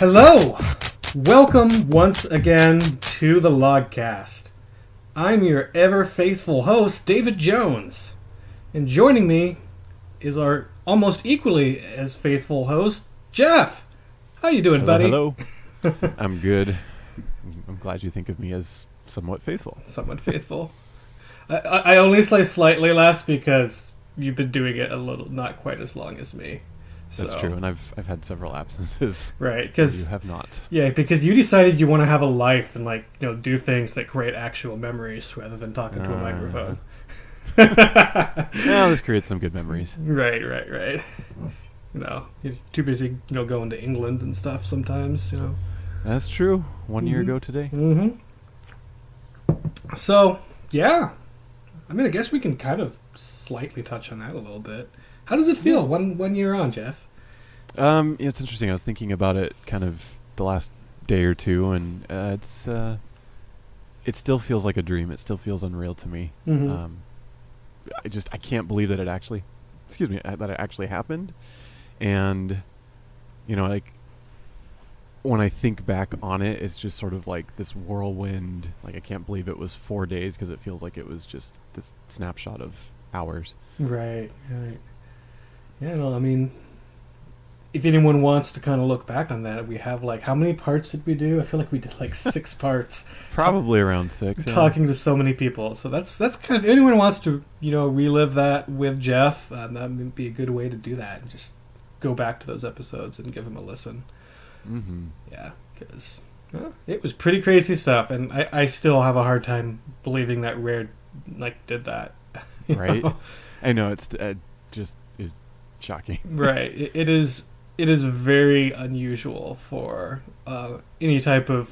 Hello! Welcome once again to the Logcast. I'm your ever faithful host, David Jones. And joining me is our almost equally as faithful host, Jeff. How you doing, buddy? Hello. I'm good. I'm glad you think of me as somewhat faithful. Somewhat faithful. I only say slightly less because you've been doing it a little, not quite as long as me. That's true, and I've had several absences. Right, because you have not. Yeah, because you decided you want to have a life and do things that create actual memories rather than talking to a microphone. Well, this creates some good memories. Right. You're too busy, going to England and stuff sometimes. That's true. 1 year ago today. Mm-hmm. So yeah, I guess we can kind of slightly touch on that a little bit. How does it feel one year on, Jeff? It's interesting. I was thinking about it kind of the last day or two, and it still feels like a dream. It still feels unreal to me. Mm-hmm. I can't believe that it actually happened. And when I think back on it, it's just sort of like this whirlwind. Like, I can't believe it was 4 days because it feels like it was just this snapshot of hours. Right. Yeah, if anyone wants to kind of look back on that, we have how many parts did we do? I feel like we did 6 parts. Probably around 6. Talking to so many people. So that's kind of, if anyone wants to, relive that with Jeff, that would be a good way to do that. And just go back to those episodes and give them a listen. Mm-hmm. Yeah, because it was pretty crazy stuff. And I still have a hard time believing that Rare, did that. Right? I know, it's just is shocking. Right. It is very unusual for any type of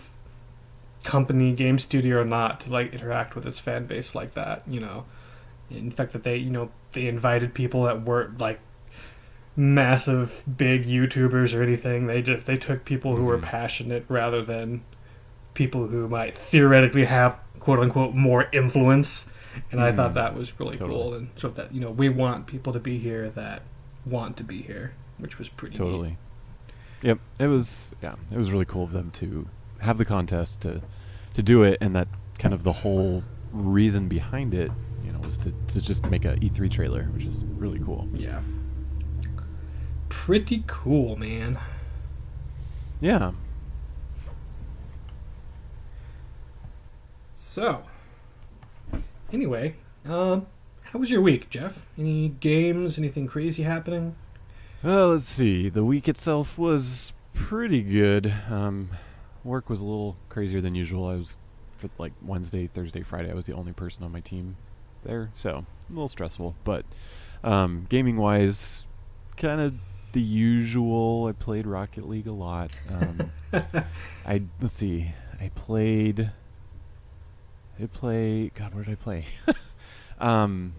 company, game studio or not, to interact with its fan base like that. In fact, that they invited people that weren't massive big YouTubers or anything. They took people who were passionate rather than people who might theoretically have quote unquote more influence. And I thought that was really cool, and so that we want people to be here that want to be here, which was pretty neat. Yep, it was really cool of them to have the contest to do it, and that kind of the whole reason behind it, was to just make a E3 trailer, which is really cool. Yeah, pretty cool, man. Yeah. So, anyway, how was your week, Jeff? Any games, anything crazy happening? Let's see. The week itself was pretty good. Work was a little crazier than usual. I was, for Wednesday, Thursday, Friday, I was the only person on my team there, so a little stressful. But gaming-wise, kind of the usual. I played Rocket League a lot. Let's see. God, what did I play? I'm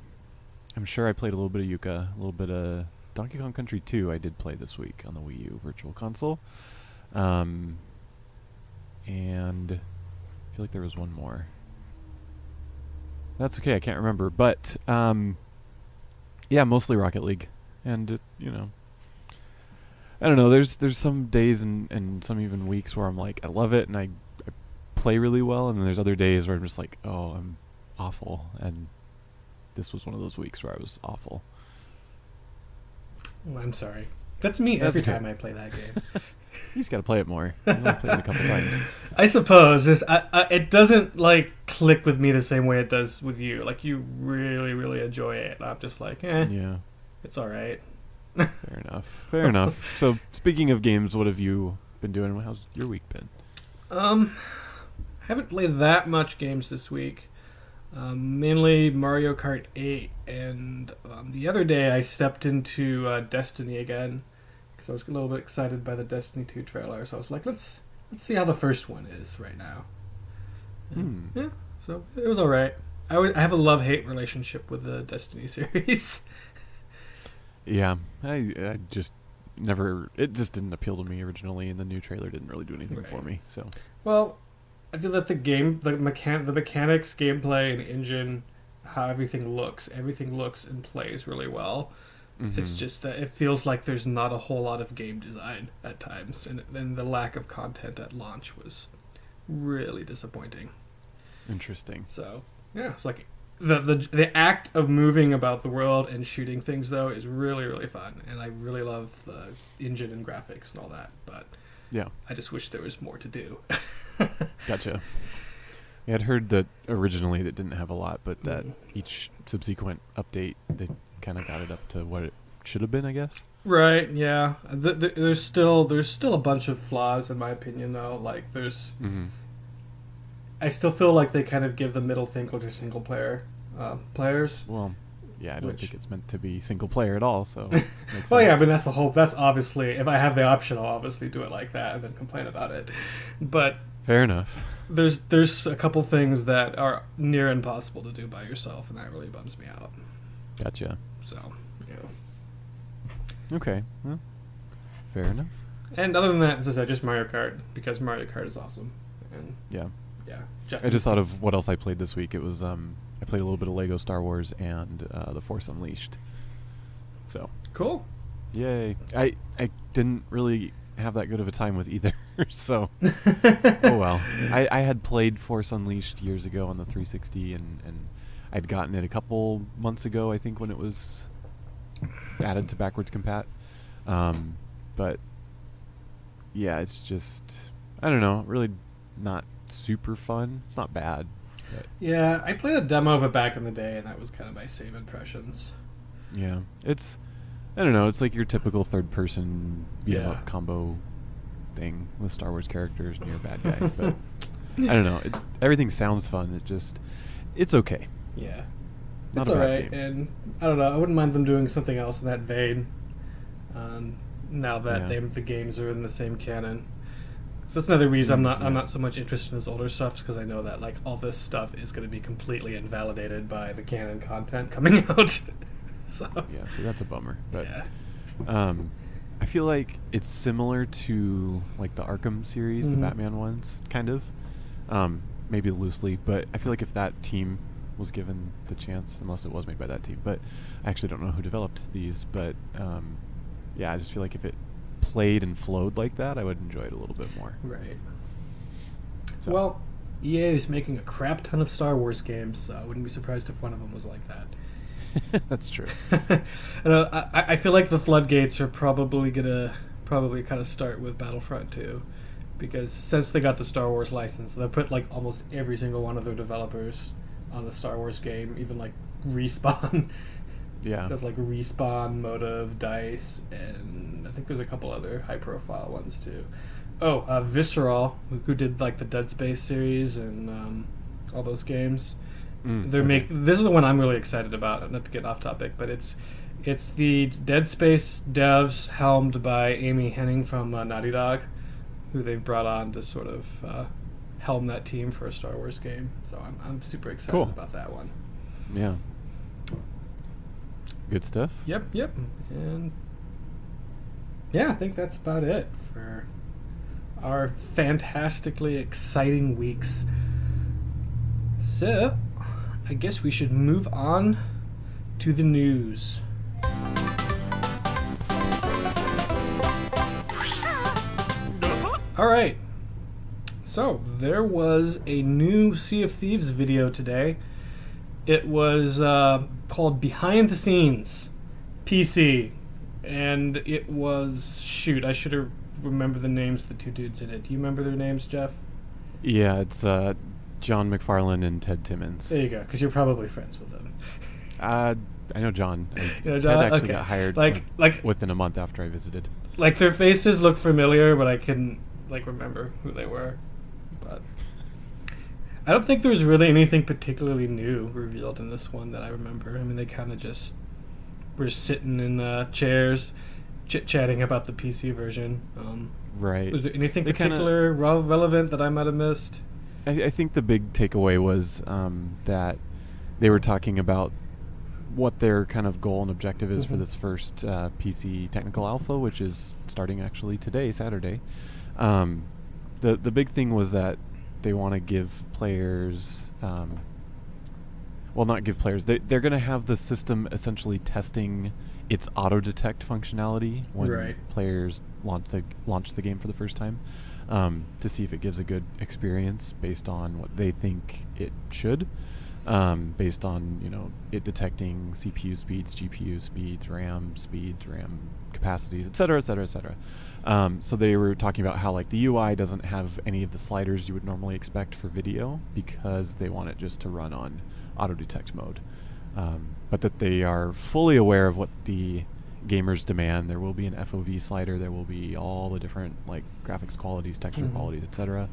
sure I played a little bit of Yooka, a little bit of Donkey Kong Country 2 I did play this week on the Wii U Virtual Console. And I feel like there was one more. That's okay, I can't remember. But, mostly Rocket League. And, I don't know, there's some days and some even weeks where I'm I love it and I play really well, and then there's other days where I'm just I'm awful, and this was one of those weeks where I was awful. Well, I'm sorry. That's me every time I play that game. You just gotta play it more. I've only played it a couple times. I suppose it doesn't click with me the same way it does with you. You really, really enjoy it. I'm just yeah, it's all right. Fair enough. So, speaking of games, what have you been doing? How's your week been? Haven't played that much games this week. Mainly Mario Kart 8, and the other day I stepped into Destiny again because I was a little bit excited by the Destiny 2 trailer. So I was let's see how the first one is right now. Yeah, so it was all right. I have a love-hate relationship with the Destiny series. Yeah, I just never. It just didn't appeal to me originally, and the new trailer didn't really do anything for me. So well. I feel that the game, the mechanics, gameplay, and engine, how everything looks and plays really well. It's Mm-hmm. just that it feels like there's not a whole lot of game design at times, and the lack of content at launch was really disappointing. Interesting. So yeah, it's like the act of moving about the world and shooting things though is really really fun, and I really love the engine and graphics and all that. But Yeah. I just wish there was more to do. Gotcha. Yeah, I'd heard that originally that didn't have a lot, but that Mhm. each subsequent update they kind of got it up to what it should have been, I guess. Right? Yeah. There's still a bunch of flaws in my opinion though. Like there's Mm-hmm. I still feel like they kind of give the middle finger to single player players. Well, yeah, I don't Which- think it's meant to be single player at all, so makes Well, yeah, I sense. mean that's the whole. That's obviously if I have the option, I'll obviously do it like that and then complain about it. But Fair enough. there's a couple things that are near impossible to do by yourself, and that really bums me out. Gotcha. So, you know. Okay. Well, fair enough. And other than that, as I said, just Mario Kart because Mario Kart is awesome. And Yeah. yeah, I just thought of what else I played this week. It was I played a little bit of Lego Star Wars and The Force Unleashed. So, cool. yay. I didn't really have that good of a time with either. So, oh well. I had played Force Unleashed years ago on the 360 and I'd gotten it a couple months ago, I think, when it was added to backwards compat. But yeah, it's just I don't know, really not super fun. It's not bad. But Yeah, I played a demo of it back in the day, and that was kind of my same impressions. yeah, it's I don't know, it's like your typical third person beat 'em Yeah. up combo thing with Star Wars characters and you're a bad guy. But I don't know. Everything sounds fun. It's okay. Yeah. Not It's a bad alright, game. and I don't know. I wouldn't mind them doing something else in that vein. Now that Yeah. the games are in the same canon, so that's another reason I'm Yeah. not so much interested in this older stuff, because I know that like all this stuff is going to be completely invalidated by the canon content coming out. So Yeah, so that's a bummer. But yeah, I feel like it's similar to like the Arkham series, Mhm. the Batman ones, kind of. Maybe loosely, but I feel like if that team was given the chance, unless it was made by that team, but I actually don't know who developed these, but yeah, I just feel like if it played and flowed like that, I would enjoy it a little bit more. right. So, Well, EA is making a crap ton of Star Wars games, so I wouldn't be surprised if one of them was like that. that's true. I feel like the floodgates are probably gonna kind of start with Battlefront 2, because since they got the Star Wars license, they put like almost every single one of their developers on the Star Wars game, even like Respawn. Yeah. There's like Respawn, Motive, Dice, and I think there's a couple other high-profile ones too. Oh, Visceral, who did like the Dead Space series and all those games. Okay. This is the one I'm really excited about. Not to get off topic, but it's the Dead Space devs helmed by Amy Hennig from Naughty Dog, who they've brought on to sort of helm that team for a Star Wars game. So I'm super excited Cool. about that one. Yeah. Good stuff. Yep, and yeah, I think that's about it for our fantastically exciting weeks. So, I guess we should move on to the news. Alright, so there was a new Sea of Thieves video today. It was called Behind the Scenes PC, and it was, shoot, I should have remembered the names of the two dudes in it. Do you remember their names, Jeff? Yeah, it's John McFarlane and Ted Timmons. There you go, because you're probably friends with them. I know John. You know Ted John? actually Okay. got hired Like within a month after I visited. like their faces look familiar, but I couldn't like remember who they were. But I don't think there was really anything particularly new revealed in this one that I remember. I mean, they kind of just were sitting in chairs, chit-chatting about the PC version. Right. Was there anything They kinda- particular relevant that I might have missed? I think the big takeaway was that they were talking about what their kind of goal and objective is for Mhm. this first PC technical alpha, which is starting actually today, Saturday. The big thing was that they want to give players, well, not give players. They're going to have the system essentially testing its auto detect functionality when Right. players launch the game for the first time, to see if it gives a good experience based on what they think it should, based on it detecting CPU speeds, GPU speeds, RAM capacities, etc., etc., etc. So they were talking about how like the UI doesn't have any of the sliders you would normally expect for video because they want it just to run on auto detect mode, but that they are fully aware of what the gamers demand. There will be an FOV slider. There will be all the different like graphics qualities, texture qualities, etc.,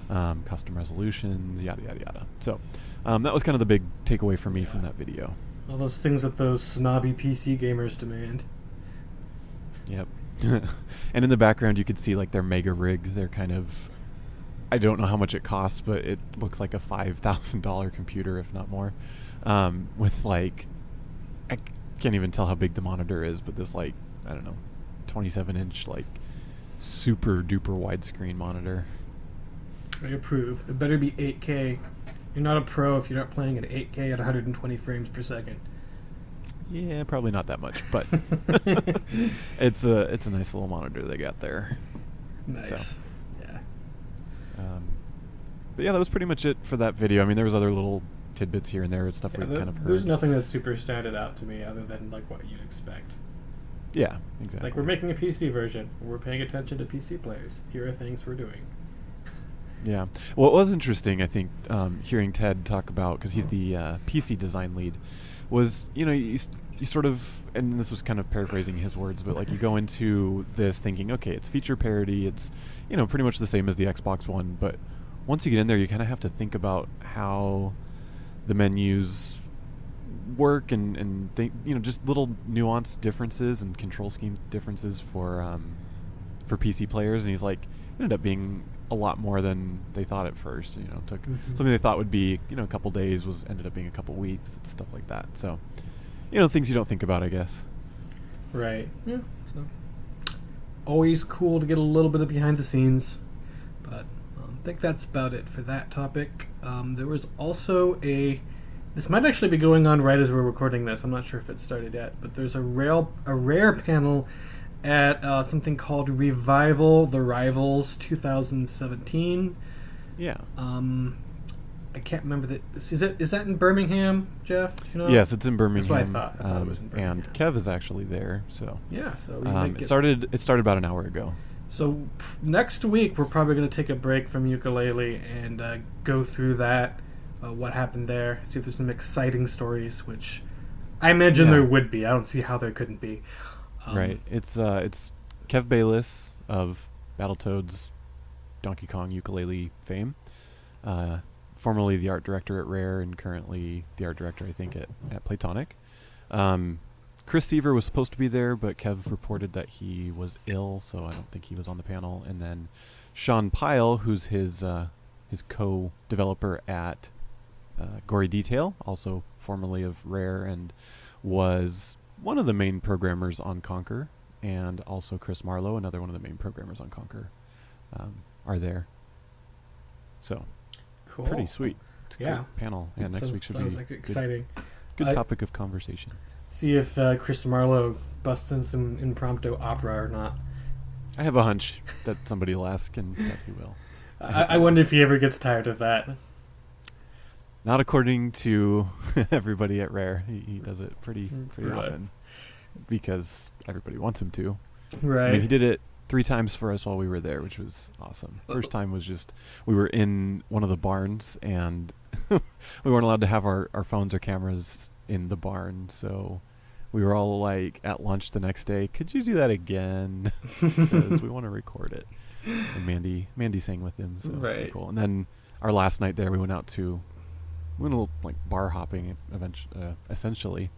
custom resolutions, yada yada yada. So that was kind of the big takeaway for me from that video. All those things that those snobby PC gamers demand. Yep. And in the background you could see like their mega rig. They're kind of, I don't know how much it costs, but it looks like a $5,000 computer, if not more, with like, I can't even tell how big the monitor is, but this like, I don't know, 27-inch like super duper widescreen monitor. I approve. It better be 8K. You're not a pro if you're not playing at 8K at 120 frames per second. Yeah, probably not that much, but it's a nice little monitor they got there. Nice. So. Yeah. But yeah, that was pretty much it for that video. I mean, there was other little tidbits here and there and stuff we kind of heard. There's nothing that super standed out to me other than like what you'd expect. Yeah, exactly. Like, we're making a PC version. We're paying attention to PC players. Here are things we're doing. Yeah. Well, it was interesting, I think, hearing Ted talk about, because he's the PC design lead, was, you sort of, and this was kind of paraphrasing his words, but like you go into this thinking, okay, it's feature parity, it's, pretty much the same as the Xbox One, but once you get in there, you kind of have to think about how the menus work and think, just little nuanced differences and control scheme differences for PC players. And he's like, it ended up being a lot more than they thought at first. Took something they thought would be a couple days ended up being a couple weeks and stuff like that. So, things you don't think about, I guess. Right. Yeah. So always cool to get a little bit of behind the scenes, but I think that's about it for that topic. There was also this might actually be going on right as we're recording this. I'm not sure if it started yet, but there's a rare panel at something called Revival the Rivals 2017. Yeah. I can't remember that. Is that in Birmingham, Jeff? Yes, it's in Birmingham. That's what I thought. It was in Birmingham. And Kev is actually there. So yeah. So it started about an hour ago. So next week we're probably going to take a break from Yooka-Laylee and go through that, what happened there, see if there's some exciting stories, which I imagine there would be. I don't see how there couldn't be. Right. It's Kev Bayless of Battletoads, Donkey Kong, Yooka-Laylee fame, formerly the art director at Rare and currently the art director, I think, at Playtonic. Chris Seaver was supposed to be there, but Kev reported that he was ill, so I don't think he was on the panel. And then Sean Pyle, who's his co-developer at Gory Detail, also formerly of Rare, and was one of the main programmers on Conquer, and also Chris Marlowe, another one of the main programmers on Conquer, are there. So, cool. Pretty sweet. It's a Yeah. great panel. Yeah, next week should be like exciting. Good topic of conversation. See if Chris Marlowe busts in some impromptu opera or not. I have a hunch that somebody will ask, and that he will. I wonder if he ever gets tired of that. Not according to everybody at Rare. He does it pretty often because everybody wants him to. Right. I mean, he did it 3 times for us while we were there, which was awesome. First time was just, we were in one of the barns, and we weren't allowed to have our phones or cameras in the barn, so we were all like at lunch the next day, could you do that again? Because we want to record it. And Mandy sang with him, so right. Cool. And then our last night there, we went a little like bar hopping essentially,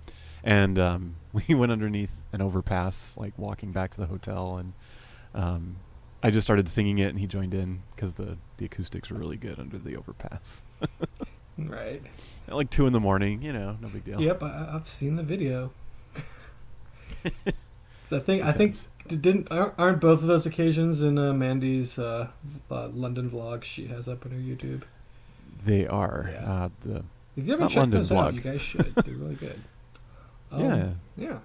and we went underneath an overpass, like walking back to the hotel, and I just started singing it, and he joined in because the acoustics were really good under the overpass. Right. At like 2 a.m, no big deal. Yep, I've seen the video. I think aren't both of those occasions in Mandy's London vlog she has up on her YouTube? They are. Yeah. If you haven't Not checked London those out, vlog. you guys should. They're really good. Yeah. Yeah.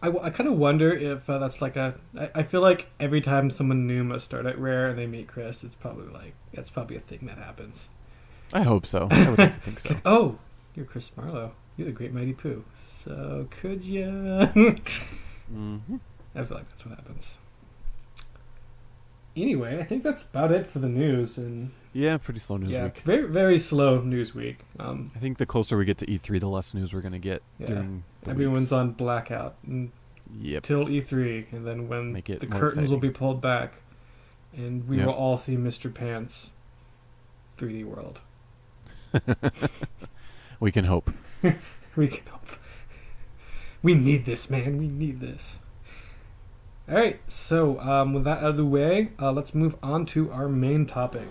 I kind of wonder if that's like I feel like every time someone new must start at Rare and they meet Chris, it's probably a thing that happens. I hope so. I would like to think so. Oh, you're Chris Marlowe. You're the Great Mighty Pooh. So could ya? Mm-hmm. I feel like that's what happens. Anyway, I think that's about it for the news. And Yeah, pretty slow news yeah, week. very very slow news week. I think the closer we get to E3, the less news we're going to get Yeah. during the Everyone's weeks. on blackout Yep. till E3, and then when Make it the more curtains will exciting. be pulled back, and we Yep. will all see Mr. Pants 3D World. We can hope. We can hope. We need this, man. We need this. All right. So, with that out of the way, let's move on to our main topic.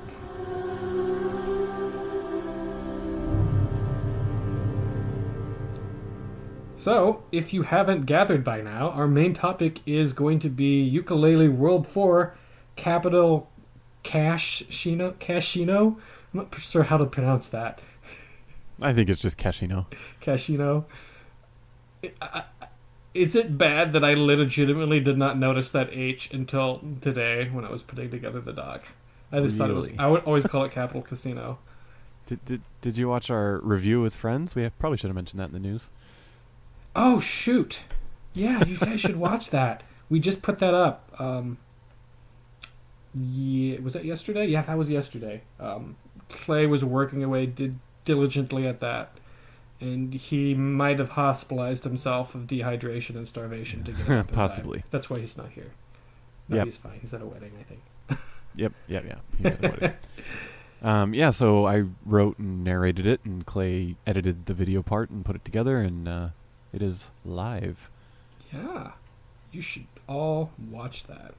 So, if you haven't gathered by now, our main topic is going to be Yooka-Laylee World 4, capital Cashino. Cashino? I'm not sure how to pronounce that. I think it's just Cashino. Cashino. Is it bad that I legitimately did not notice that H until today when I was putting together the doc? I just thought it was. Really? I would always call it Capital Casino. Did you watch our review with friends? Probably should have mentioned that in the news. Oh shoot! Yeah, you guys should watch that. We just put that up. Yeah, was that yesterday? Yeah, that was yesterday. Clay was working away diligently at that, and he might have hospitalized himself of dehydration and starvation to get it up in time. Possibly. That's why he's not here. No, Yep. he's fine. He's at a wedding, I think. Yep. He did what it- Yeah, so I wrote and narrated it, and Clay edited the video part and put it together, and it is live. Yeah, you should all watch that.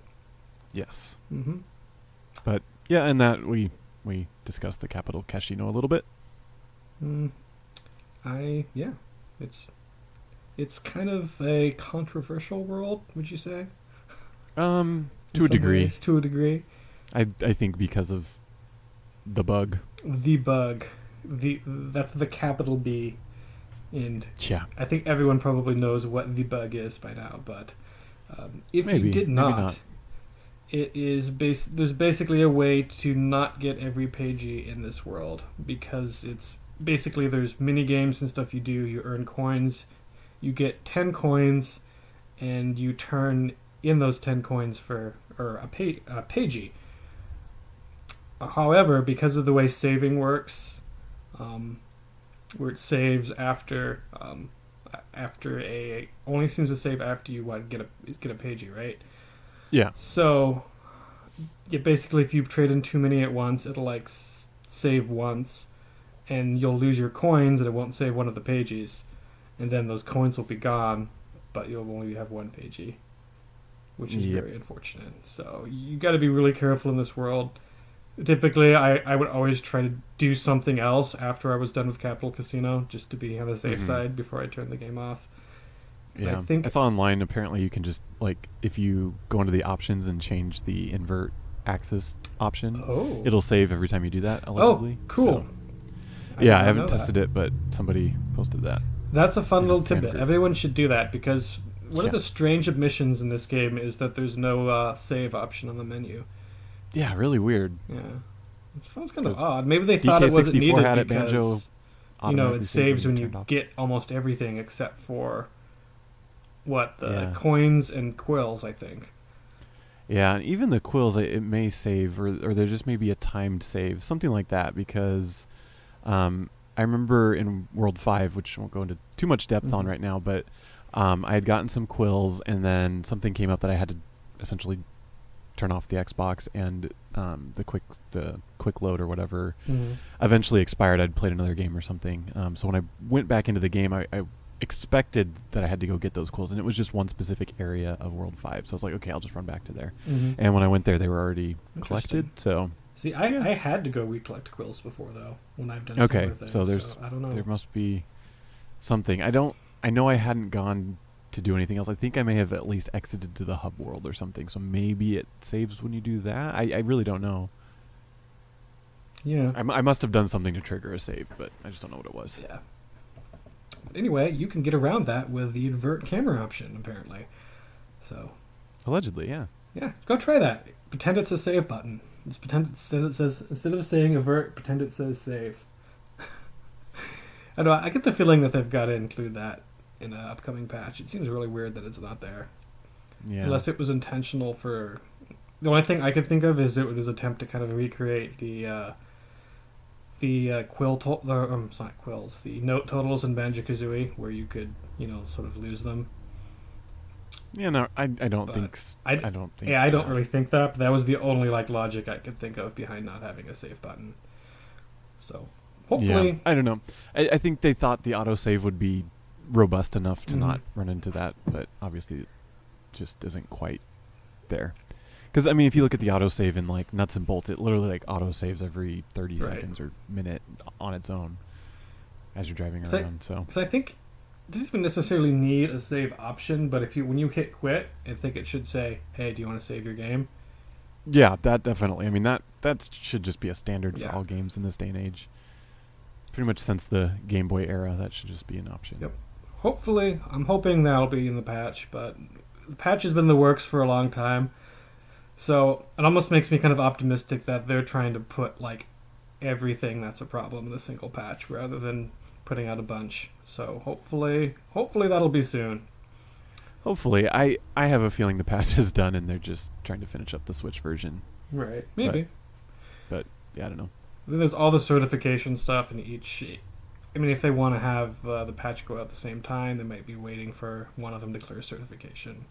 Yes. Mm-hmm. But yeah, and that we discussed the capital Cashino a little bit. Yeah, it's kind of a controversial world, would you say? To In a some degree. ways, to a degree. I think because of the bug. The bug, that's the capital B, and Yeah. I think everyone probably knows what the bug is by now. But if Maybe, you did maybe not, not. it is there's basically a way to not get every pagey in this world, because it's basically there's mini games and stuff you do. You earn coins, you get 10 coins, and you turn in those 10 coins for a pagey. However, because of the way saving works, where it saves after only seems to save after you get a pagey, right? Yeah. So, basically, if you trade in too many at once, it'll like save once, and you'll lose your coins, and it won't save one of the pages, and then those coins will be gone, but you'll only have one pagey, which is Yep. very unfortunate. So you got to be really careful in this world. Typically, I would always try to do something else after I was done with Capital Casino, just to be on the safe Mhm. side before I turn the game off. Yeah. I think- saw online apparently you can just if you go into the options and change the invert axis option, Oh, it'll save every time you do that allegedly. cool. So, did I not haven't know tested that. it, but somebody posted that. That's a fun in a little fan tidbit. group. Everyone should do that, because one of Yeah. the strange omissions in this game is that there's no save option on the menu. Yeah, really weird. Yeah, it sounds kind of 'Cause odd. Maybe they thought it wasn't DK64 needed had it, because Banjo it automatically saves when you turned off. get almost everything except for the Yeah. coins and quills, I think. Yeah, and even the quills, it may save, or there just may be a timed save, something like that, because I remember in World 5, which I won't go into too much depth on Mhm. right now, but I had gotten some quills, and then something came up that I had to essentially turn off the Xbox, and the quick load or whatever eventually expired. I'd played another game or something. So when I went back into the game, I expected that I had to go get those quills, and it was just one specific area of World 5. So I was like, okay, I'll just run back to there. Mhm. And when I went there, they were already Interesting. collected. So See, I had to go recollect quills before, though, when I've done okay, similar things, so there's I don't know. there must be something. I know I hadn't gone to do anything else. I think I may have at least exited to the hub world or something. So maybe it saves when you do that. I really don't know. Yeah. I must have done something to trigger a save, but I just don't know what it was. Yeah. Anyway, you can get around that with the invert camera option, apparently. So, Allegedly, yeah. yeah, go try that. Pretend it's a save button. Just pretend it says, instead of saying avert, pretend it says save. I know, I get the feeling that they've got to include that in an upcoming patch. It seems really weird that it's not there. Yeah. Unless it was intentional for... The only thing I could think of is it was an attempt to kind of recreate the it's not quills, the note totals in Banjo-Kazooie, where you could, sort of lose them. Yeah, no, I don't But think. I don't think. Yeah, I don't really think that. But that was the only logic I could think of behind not having a save button. So hopefully, Yeah, I don't know. I think they thought the autosave would be robust enough to not run into that, but obviously, it just isn't quite there. Because I mean, if you look at the autosave in like Nuts and Bolts, it literally autosaves every 30 seconds or minute on its own as you're driving around. Because I think it doesn't even necessarily need a save option, but when you hit quit, I think it should say, "Hey, do you want to save your game?" Yeah, that definitely. I mean, that should just be a standard for Yeah. all games in this day and age. Pretty much since the Game Boy era, that should just be an option. Yep. Hopefully, I'm hoping that'll be in the patch, but the patch has been in the works for a long time. So it almost makes me kind of optimistic that they're trying to put everything that's a problem in a single patch rather than putting out a bunch. So hopefully that'll be soon. Hopefully, I have a feeling the patch is done and they're just trying to finish up the Switch version. Right. Maybe. But yeah, I don't know. Then there's all the certification stuff in each. I mean, if they want to have the patch go out at the same time, they might be waiting for one of them to clear certification.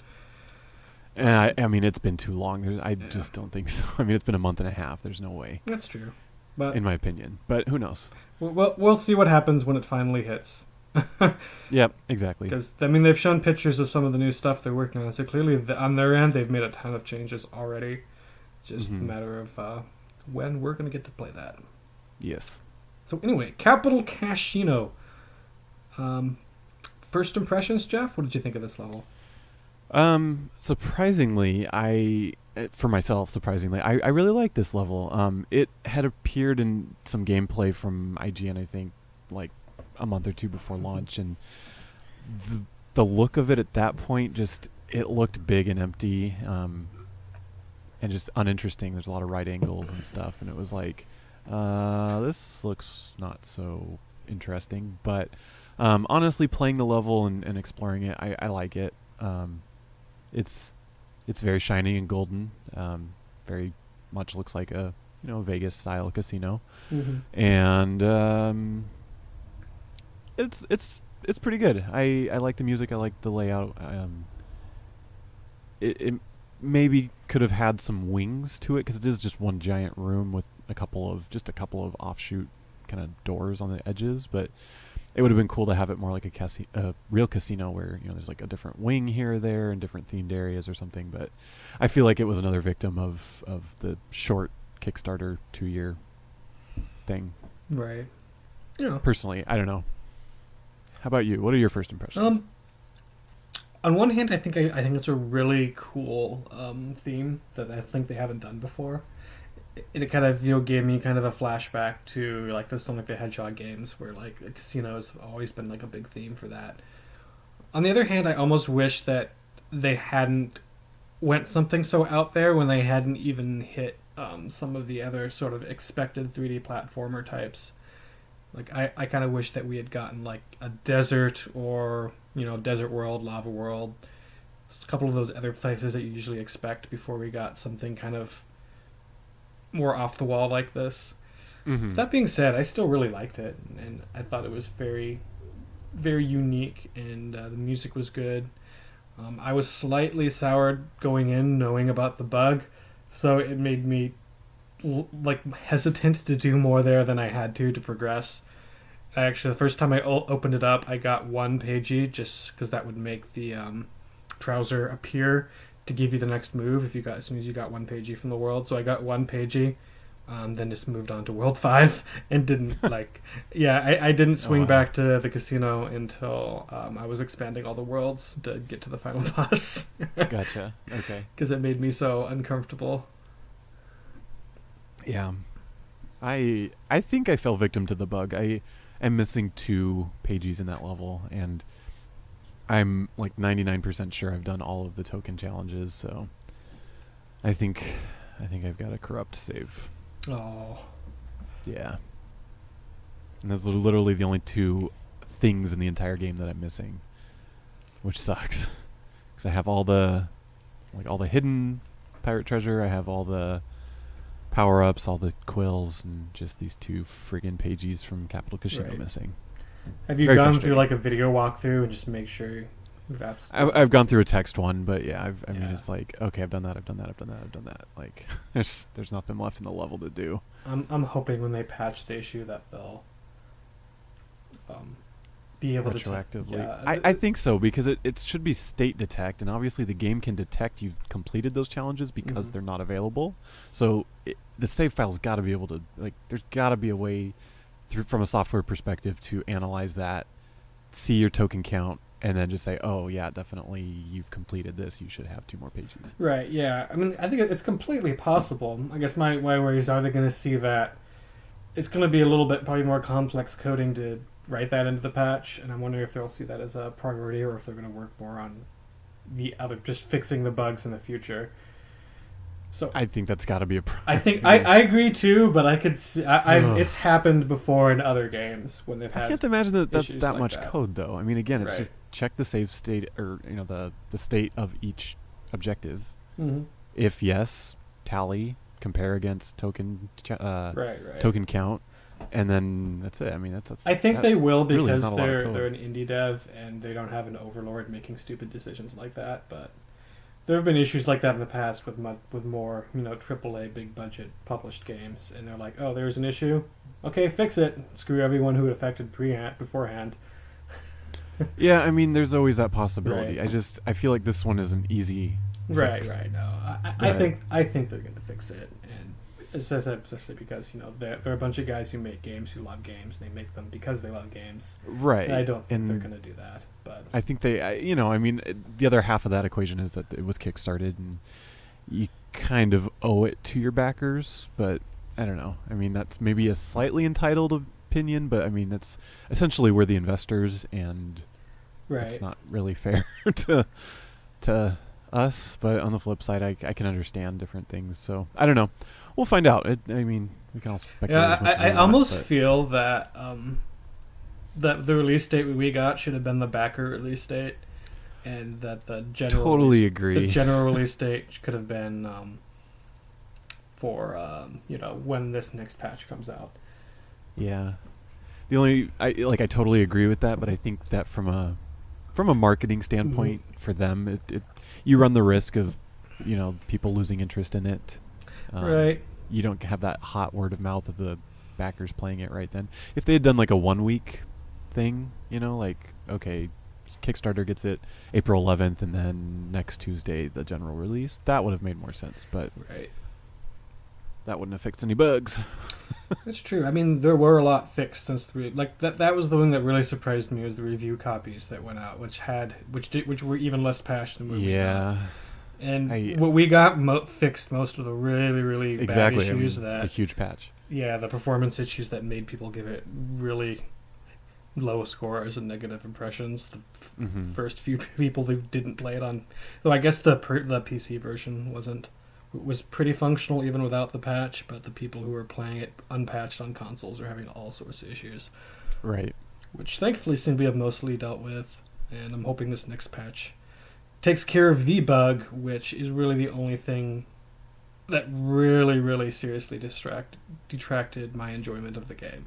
And I mean, it's been too long. I just don't think so. I mean, it's been a month and a half. There's no way. That's true. But in my opinion. But who knows? We'll see what happens when it finally hits. Yep, exactly. Because, I mean, they've shown pictures of some of the new stuff they're working on. So clearly, on their end, they've made a ton of changes already. It's just a matter of when we're going to get to play that. Yes. So anyway, Capital Cashino. First impressions, Jeff? What did you think of this level? Surprisingly, I really like this level. It had appeared in some gameplay from IGN, I think, like a month or two before launch, and the look of it at that point it looked big and empty, and just uninteresting. There's a lot of right angles and stuff, and it was like, this looks not so interesting. But honestly, playing the level and exploring it, I like it. It's very shiny and golden. Very much looks like a Vegas style casino, and it's pretty good. I like the music. I like the layout. It maybe could have had some wings to it because it is just one giant room with a couple of offshoot kind of doors on the edges, but it would have been cool to have it more like a real casino where there's like a different wing here or there and different themed areas or something. But I feel like it was another victim of the short Kickstarter 2-year thing. Right. Yeah. Personally, I don't know. How about you? What are your first impressions? On one hand, I think it's a really cool theme that I think they haven't done before. It kind of gave me kind of a flashback to like the Sonic the Hedgehog games where like a casino has always been like a big theme for that. On the other hand, I almost wish that they hadn't went something so out there when they hadn't even hit some of the other sort of expected 3D platformer types. Like I kind of wish that we had gotten like a desert or desert world, lava world, a couple of those other places that you usually expect before we got something kind of more off the wall like this. That being said, I still really liked it, and I thought it was very, very unique, and the music was good. I was slightly soured going in, knowing about the bug, so it made me hesitant to do more there than I had to progress. Actually, the first time I opened it up, I got one pagey just because that would make the trouser appear to give you the next move as soon as you got one pagey from the world. So I got one pagey, then just moved on to World 5 and didn't I didn't swing back to the casino until I was expanding all the worlds to get to the final boss. Gotcha. Okay. Because it made me so uncomfortable. Yeah. I think I fell victim to the bug. I am missing 2 pages in that level, and I'm like 99% sure I've done all of the token challenges. So I think I've got a corrupt save. Oh. Yeah. And those are literally the only 2 things in the entire game that I'm missing, which sucks. Because I have all the hidden pirate treasure. I have all the power-ups, all the quills, and just these 2 friggin' pages from Capital Casino missing. Have you Very gone through like a video walkthrough and just make sure you've absolutely... I've gone through a text one, but yeah, I mean, it's like, okay, I've done that. Like, there's nothing left in the level to do. I'm hoping when they patch the issue that they'll be able retroactively. to I think so, because it should be state detect, and obviously the game can detect you've completed those challenges because they're not available. So the save file's got to be able to, like, there's got to be a way from a software perspective to analyze that, see your token count, and then just say, oh yeah, definitely you've completed this, you should have 2 more pages. Right, yeah. I mean, I think it's completely possible. I guess my worries are they're going to see that it's going to be a little bit probably more complex coding to write that into the patch, and I'm wondering if they'll see that as a priority or if they're going to work more on the other, just fixing the bugs in the future. So I think that's got to be a priority. I think I agree too, but I could see it's happened before in other games when they've had. I can't imagine that that's that like much that. code though. I mean, again, it's just check the save state, or the state of each objective. Mm-hmm. If yes, tally, compare against token token count, and then that's it. I mean, that's I think they will, because really they're an indie dev and they don't have an overlord making stupid decisions like that. But there have been issues like that in the past with more AAA big budget published games, and they're like, oh, there's an issue, okay, fix it. Screw everyone who it affected beforehand. Yeah, I mean, there's always that possibility. Right. I feel like this one is an easy fix. Right. No, I think they're going to fix it, and as I said, especially because there are a bunch of guys who make games who love games. And they make them because they love games. Right. And I don't think they're going to do that. But I think I mean, the other half of that equation is that it was kickstarted, and you kind of owe it to your backers. But I don't know. I mean, that's maybe a slightly entitled opinion, but I mean, that's essentially we're the investors, and it's not really fair to us. But on the flip side, I can understand different things. So I don't know. We'll find out. I mean, we can all speculate. Yeah, I almost feel that that the release date we got should have been the backer release date, and that the general agree. The general release date could have been for when this next patch comes out. Yeah, I totally agree with that, but I think that from a marketing standpoint for them, you run the risk of people losing interest in it. Right. You don't have that hot word of mouth of the backers playing it right then. If they had done like a 1 week thing, like, okay, Kickstarter gets it April 11th and then next Tuesday the general release, that would have made more sense, but that wouldn't have fixed any bugs. That's true. I mean, there were a lot fixed since that was the thing that really surprised me, was the review copies that went out, which were even less patched than what we got. And what we got fixed most of the really, really bad issues. It's a huge patch. Yeah, the performance issues that made people give it really low scores and negative impressions. The first few people who didn't play it on, though I guess the PC version was pretty functional even without the patch, but the people who were playing it unpatched on consoles are having all sorts of issues. Right. Which thankfully seem to have mostly dealt with, and I'm hoping this next patch takes care of the bug, which is really the only thing that really, really seriously detracted my enjoyment of the game.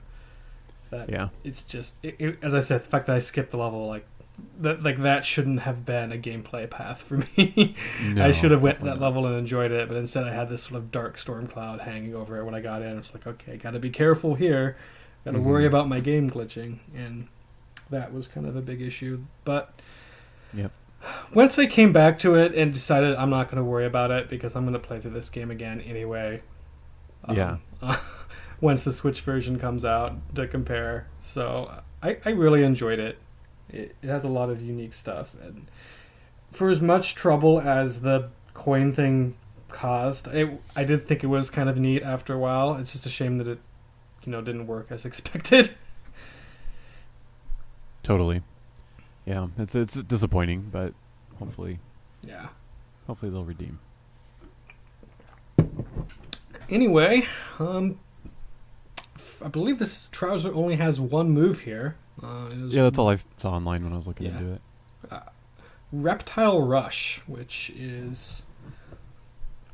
It's just, as I said, the fact that I skipped the level, that shouldn't have been a gameplay path for me. No, I should have went that level and enjoyed it, but instead I had this sort of dark storm cloud hanging over it when I got in. It's like, okay, gotta be careful here, gotta worry about my game glitching, and that was kind of a big issue. But once I came back to it and decided I'm not going to worry about it because I'm going to play through this game again anyway. Once the Switch version comes out to compare. So I really enjoyed it. It has a lot of unique stuff. And for as much trouble as the coin thing caused, I did think it was kind of neat after a while. It's just a shame that didn't work as expected. Totally. Yeah, it's disappointing, but hopefully Yeah. they'll redeem. Anyway, I believe this trouser only has one move here. Yeah, that's all I saw online when I was looking Yeah. into it. Reptile Rush, which is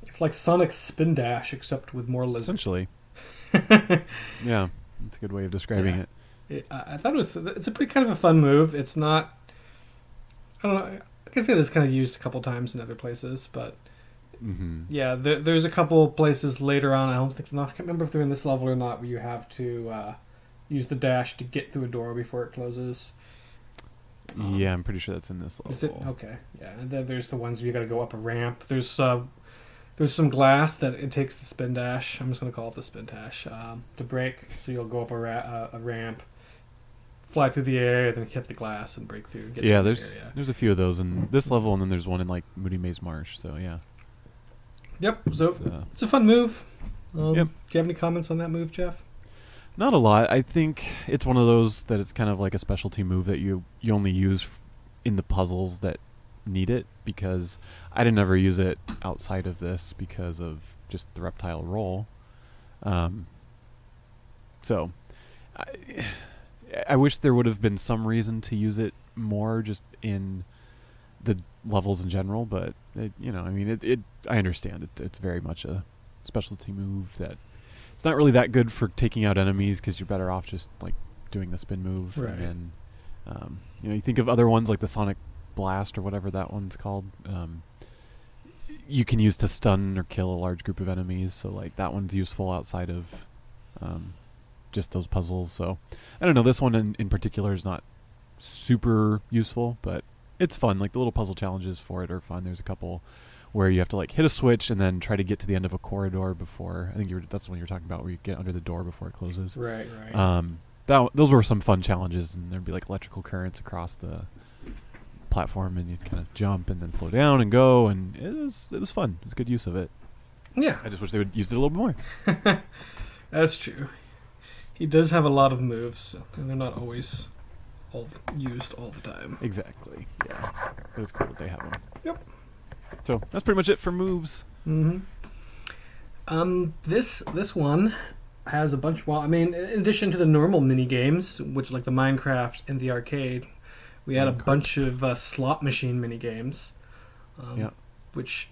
it's like Sonic Spin Dash except with more lizards. Essentially. Yeah, that's a good way of describing it. I thought it's a pretty kind of a fun move. It's not. I don't know. I guess it is kind of used a couple times in other places, but Mm-hmm. yeah, there's a couple places later on. I can't remember if they're in this level or not, where you have to use the dash to get through a door before it closes. Yeah, I'm pretty sure that's in this level. Is it okay? Yeah, and then there's the ones where you got to go up a ramp. There's some glass that it takes the spin dash. I'm just gonna call it the spin dash to break. So you'll go up a ramp, fly through the air, then hit the glass and break through. Yeah, there's a few of those in this level, and then there's one in like Moody Maze Marsh. So yeah. Yep. So it's a fun move. Yep. Do you have any comments on that move, Jeff? Not a lot. I think it's one of those that it's kind of like a specialty move that you only use in the puzzles that need it, because I didn't ever use it outside of this because of just the reptile roll. So I wish there would have been some reason to use it more just in the levels in general, but I understand it's very much a specialty move that it's not really that good for taking out enemies, because you're better off just like doing the spin move. Right. And you think of other ones like the Sonic Blast or whatever that one's called. You can use to stun or kill a large group of enemies, so like that one's useful outside of just those puzzles. So I don't know, this one in particular is not super useful, but it's fun. Like the little puzzle challenges for it are fun. There's a couple where you have to like hit a switch and then try to get to the end of a corridor before, I think that's the one you're talking about, where you get under the door before it closes. Right. Those were some fun challenges, and there'd be like electrical currents across the platform, and you'd kind of jump and then slow down and go, and it was fun. It was good use of it. Yeah. I just wish they would use it a little bit more. That's true. He does have a lot of moves, and they're not always used all the time. Exactly. Yeah. But it's cool that they have them. Yep. So that's pretty much it for moves. Mm-hmm. This one has a bunch. Well, I mean, in addition to the normal mini games, which like the Minecraft and the arcade, we had a bunch of slot machine mini games, which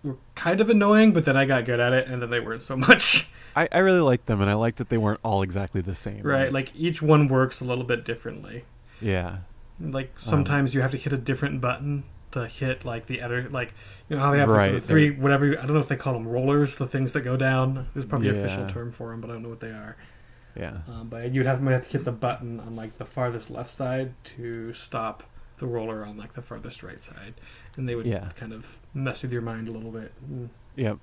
were kind of annoying. But then I got good at it, and then they weren't so much. I really liked them, and I liked that they weren't all exactly the same. Right, like each one works a little bit differently. Yeah. Like sometimes you have to hit a different button to hit like the other, like how they have Right, the three whatever. I don't know if they call them rollers, the things that go down. There's probably an official Yeah. term for them, but I don't know what they are. Yeah. But might have to hit the button on like the farthest left side to stop the roller on like the farthest right side, and they would kind of mess with your mind a little bit. Yep.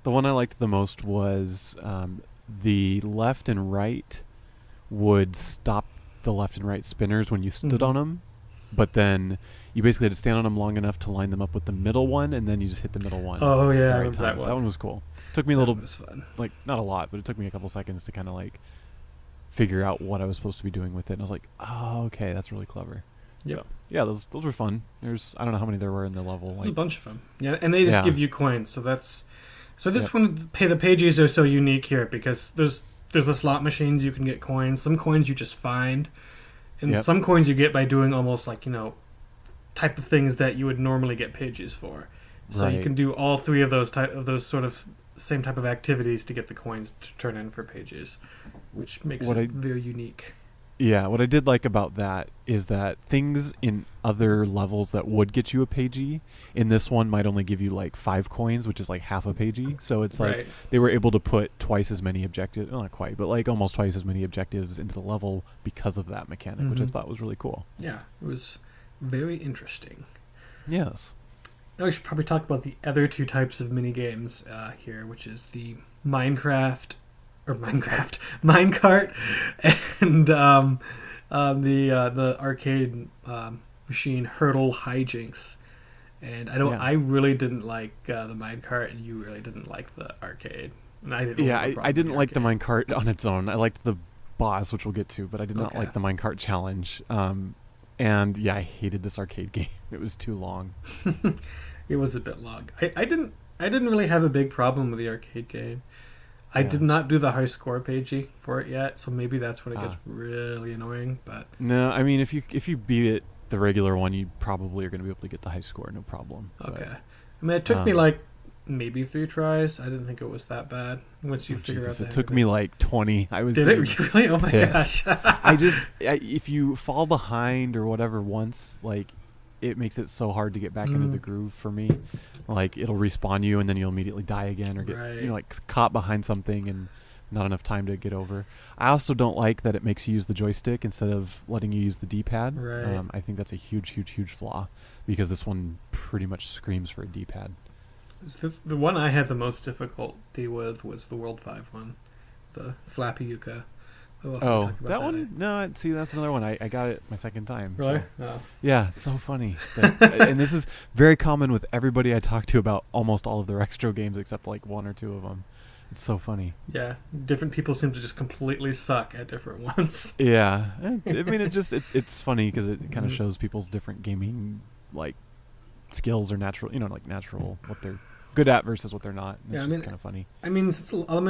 The one I liked the most was the left and right would stop the left and right spinners when you stood on them, but then you basically had to stand on them long enough to line them up with the middle one, and then you just hit the middle one. Oh yeah, at the I right remember time. that one. That one was cool. Took me a little, That was fun. like not a lot, but it took me a couple seconds to kind of like figure out what I was supposed to be doing with it, and I was like, oh, okay, that's really clever. Yep. So, yeah, those were fun. I don't know how many there were in the level. There's a bunch of them. Yeah, and they just give you coins, so that's. So this Yep. one, the pages are so unique here because there's the slot machines you can get coins. Some coins you just find, and Yep. some coins you get by doing almost like type of things that you would normally get pages for. So you Right. can do all three of those sort of same type of activities to get the coins to turn in for pages, which makes it very unique. Yeah, what I did like about that is that things in other levels that would get you a pagey, in this one might only give you like 5 coins, which is like half a pagey. So it's like they were able to put twice as many objectives, not quite, but like almost twice as many objectives into the level because of that mechanic, which I thought was really cool. Yeah, it was very interesting. Yes. Now we should probably talk about the other two types of mini games here, which is the Minecart, and the arcade machine Hurdle Hijinks. And I really didn't like the Minecart, and you really didn't like the arcade. and I didn't. Yeah, Have a I problem didn't with like the arcade. minecart on its own. I liked the boss, which we'll get to, but I did not Okay. like the minecart challenge. And yeah, I hated this arcade game. It was too long. It was a bit long. I didn't really have a big problem with the arcade game. I Yeah. did not do the high score pagey for it yet, so maybe that's when it gets Ah. really annoying. But No, I mean if you beat it the regular one, you probably are going to be able to get the high score, no problem. okay, But, I mean, it took me um, like maybe 3 tries. I didn't think it was that bad once you figure Jesus, out. it The took hang me of like 20. I was Did getting it really? Oh my pissed. gosh! If you fall behind or whatever once, like it makes it so hard to get back into the groove for me. Like it'll respawn you and then you'll immediately die again or get Right. like caught behind something and not enough time to get over. I also don't like that it makes you use the joystick instead of letting you use the D-pad. Right. I think that's a huge flaw because this one pretty much screams for a D-pad. The one I had the most difficulty with was the World 5 one, the Flappy Yuka. We'll have to Oh, talk about that one? No, see, that's another one. I got it my second time. Really? So. Oh. Yeah, it's so funny. And this is very common with everybody I talk to about almost all of their extra games except like one or two of them. It's so funny. Yeah, different people seem to just completely suck at different ones. Yeah, I mean, it's funny because it kind of Mhm. shows people's different gaming like skills or natural, like natural what they're good at versus what they're not. And Yeah, it's I just mean, kind of funny. I mean,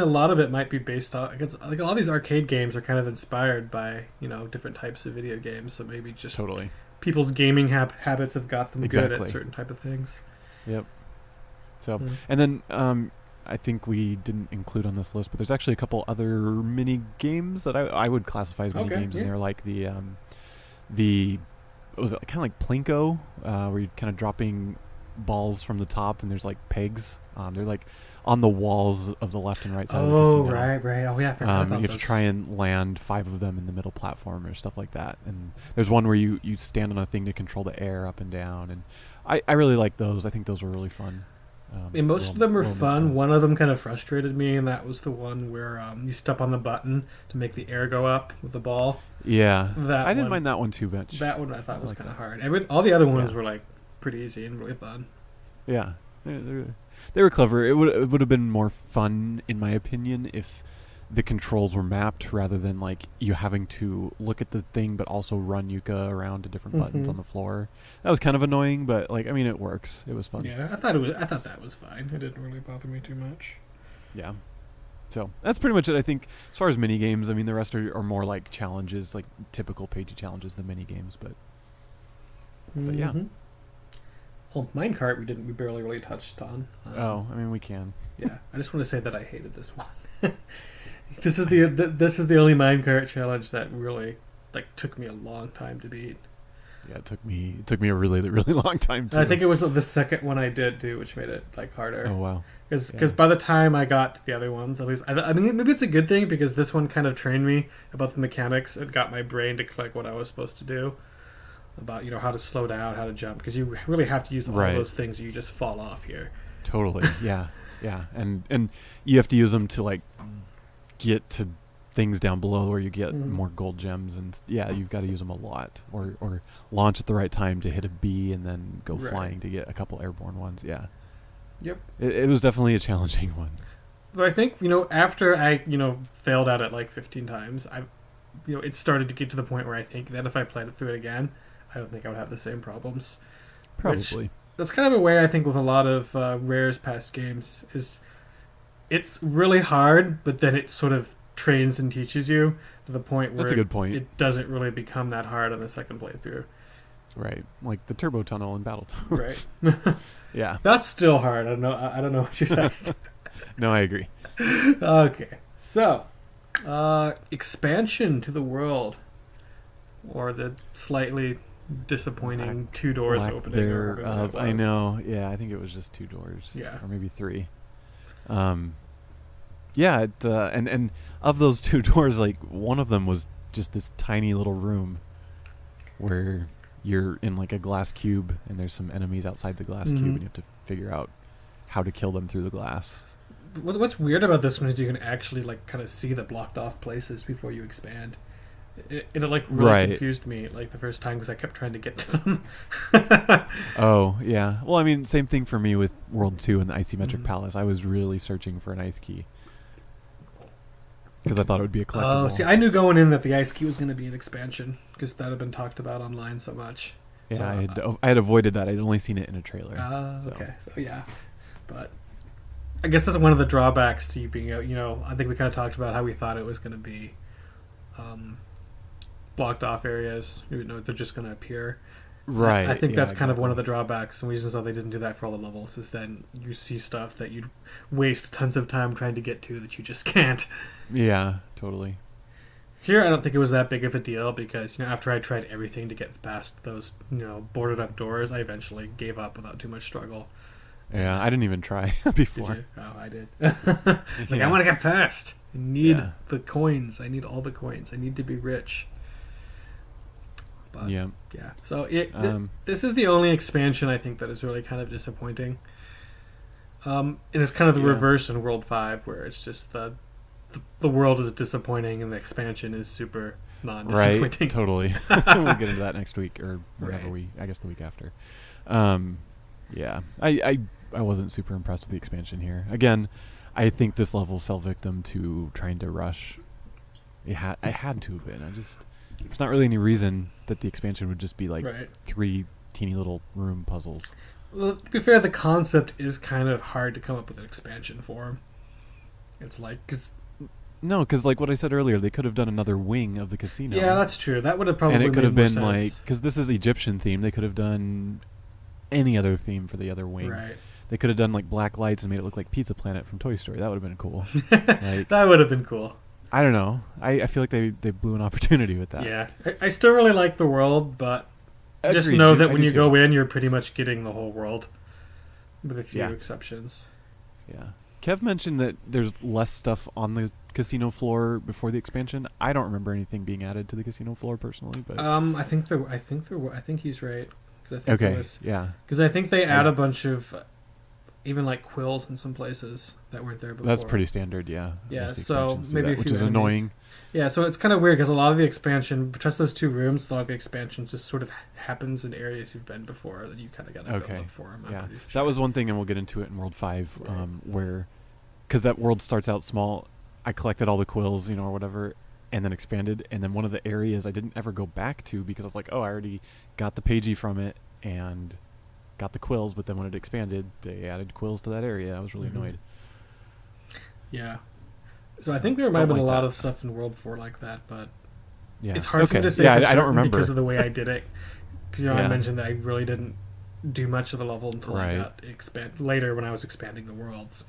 a lot of it might be based on. Because like a lot of these arcade games are kind of inspired by different types of video games. So maybe just Totally. people's gaming habits have got them good at Exactly. certain type of things. Yep. So, Mm. and then I think we didn't include on this list, but there's actually a couple other mini games that I would classify as mini Okay, games, yeah. and they're like the was it kind of like Plinko, where you're kind of dropping balls from the top, and there's like pegs. They're like on the walls of the left and right side of the Oh casino. right. Oh yeah, I forgot about You have to try and land 5 of them in the middle platform or stuff like that. And there's one where you stand on a thing to control the air up and down. And I really like those. I think those were really fun. And most of them were well fun. done. One of them kind of frustrated me, and that was the one where you step on the button to make the air go up with the ball. Yeah, That I didn't one- mind that one too much. That one I thought was like kind of that. hard. All the other ones Yeah. were like pretty easy and really fun. Yeah, they were clever. It would have been more fun, in my opinion, if the controls were mapped rather than like you having to look at the thing but also run Yuka around to different buttons Mhm. on the floor. That was kind of annoying, but like I mean, it works. It was fun. Yeah, I thought that was fine. It didn't really bother me too much. Yeah. So that's pretty much it. I think as far as mini games, I mean, the rest are more like challenges, like typical pagey challenges than mini games. But yeah. Mhm. Well, minecart we barely really touched on. I mean, we can. Yeah, I just want to say that I hated this one. This is the only minecart challenge that really took me a long time to beat. Yeah, it took me a really really long time too. I think it was the second one I did do, which made it harder. Oh wow. Because Yeah. by the time I got to the other ones, at least I mean maybe it's a good thing because this one kind of trained me about the mechanics. It got my brain to click what I was supposed to do about how to slow down, how to jump, because you really have to use all Right. those things. Or you just fall off here. Totally. Yeah. Yeah. And you have to use them to like get to things down below where you get Mhm. more gold gems, and yeah, you've got to use them a lot, or launch at the right time to hit a bee and then go Right. flying to get a couple airborne ones. Yeah. Yep. It was definitely a challenging one. But I think after I failed at it 15 times, it started to get to the point where I think that if I played it through it again, I don't think I would have the same problems. Probably. That's kind of a way I think with a lot of Rare's past games is it's really hard, but then it sort of trains and teaches you to the point where That's a good point. it doesn't really become that hard on the second playthrough. Right. Like the turbo tunnel in Right. Battletoads. Yeah. That's still hard. I don't know what you're saying. No, I agree. Okay. So, expansion to the world, or the slightly disappointing 2 doors Lack opening. Or whatever thereof. that I was. know. Yeah, I think it was just 2 doors. Yeah. Or maybe 3. Yeah, and of those 2 doors, like one of them was just this tiny little room where you're in like a glass cube and there's some enemies outside the glass cube Mhm. and you have to figure out how to kill them through the glass. What's weird about this one is you can actually kind of see the blocked off places before you expand. It really Right. confused me the first time because I kept trying to get to them. Oh, yeah. Well, I mean, same thing for me with World 2 and the Icy Metric Mhm. Palace. I was really searching for an ice key. because I thought it would be a Oh, collectible. see, I knew going in that the Ice Key was going to be an expansion because that had been talked about online so much. Yeah, So, I had avoided that. I'd only seen it in a trailer. okay. So, yeah. But I guess that's one of the drawbacks to you being out. I think we kind of talked about how we thought it was going to be blocked off areas. They're just going to appear. Right. I think yeah, that's kind of exactly. one of the drawbacks and reasons why they didn't do that for all the levels is then you see stuff that you'd waste tons of time trying to get to that you just can't. Yeah, totally. Here, I don't think it was that big of a deal because, after I tried everything to get past those, boarded up doors, I eventually gave up without too much struggle. Yeah, I didn't even try Did before. you? Oh, I did. It's like, I want to get past. I need the coins. I need all the coins. I need to be rich. But, Yeah. So this is the only expansion I think that is really kind of disappointing. And it's kind of the reverse in World 5, where it's just the world is disappointing and the expansion is super non-disappointing. Right, totally. We'll get into that next week or whenever I guess the week after. Yeah, I wasn't super impressed with the expansion here. Again, I think this level fell victim to trying to rush. I had to have been. There's not really any reason that the expansion would just be like 3 teeny little room puzzles. Well, to be fair, the concept is kind of hard to come up with an expansion for. It's like, because like what I said earlier, they could have done another wing of the casino. Yeah, that's true. That would have probably and it could have made been more sense. like, because this is Egyptian theme, they could have done any other theme for the other wing. Right. They could have done like black lights and made it look like Pizza Planet from Toy Story. That would have been cool. Like, that would have been cool. I don't know. I feel like they blew an opportunity with that. Yeah. I still really like the world, but just Agreed, know dude. that I when do you too. go in, you're pretty much getting the whole world, with a few exceptions. Yeah. Kev mentioned that there's less stuff on the casino floor before the expansion. I don't remember anything being added to the casino floor personally, but I think he's right. 'Cause I think okay. Yeah. Because I think they add a bunch of even like quills in some places that weren't there before. That's pretty standard, yeah. Yeah, Most so expansions do maybe that, a which few is enemies. annoying. Yeah, so it's kind of weird because a lot of the expansion, just those 2 rooms, a lot of the expansion just sort of happens in areas you've been before that you kind of got to go look for them. Yeah, that was one thing, and we'll get into it in World 5, where, because that world starts out small, I collected all the quills, or whatever, and then expanded, and then one of the areas I didn't ever go back to because I was like, oh, I already got the pagey from it, and got the quills, but then when it expanded, they added quills to that area. I was really annoyed. Yeah. So I think there might have been a lot of stuff in World 4 like that, but it's hard for me to say for I don't remember because of the way I did it. Because I mentioned that I really didn't do much of the level until I got later when I was expanding the worlds.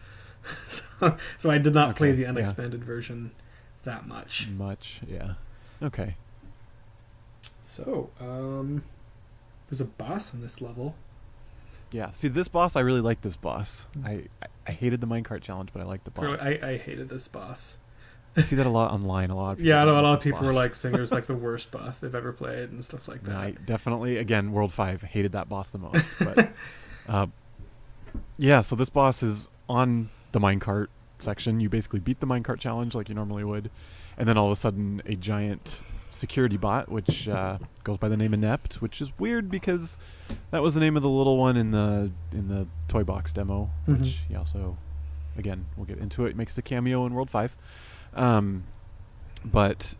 so I did not play the unexpanded version that much. Yeah. Okay. So, there's a boss in this level. Yeah. See, this boss, I really like this boss. I hated the minecart challenge, but I like the boss. I hated this boss. I see that a lot online. A lot of people. Yeah, I know a lot of people were like saying it was like the worst boss they've ever played and stuff like that. No, I definitely, again, World 5, hated that boss the most. But yeah, so this boss is on the minecart section. You basically beat the minecart challenge like you normally would, and then all of a sudden a giant security bot, which goes by the name Inept, which is weird because that was the name of the little one in the toy box demo, which he also, again, we'll get into it, makes a cameo in World 5. But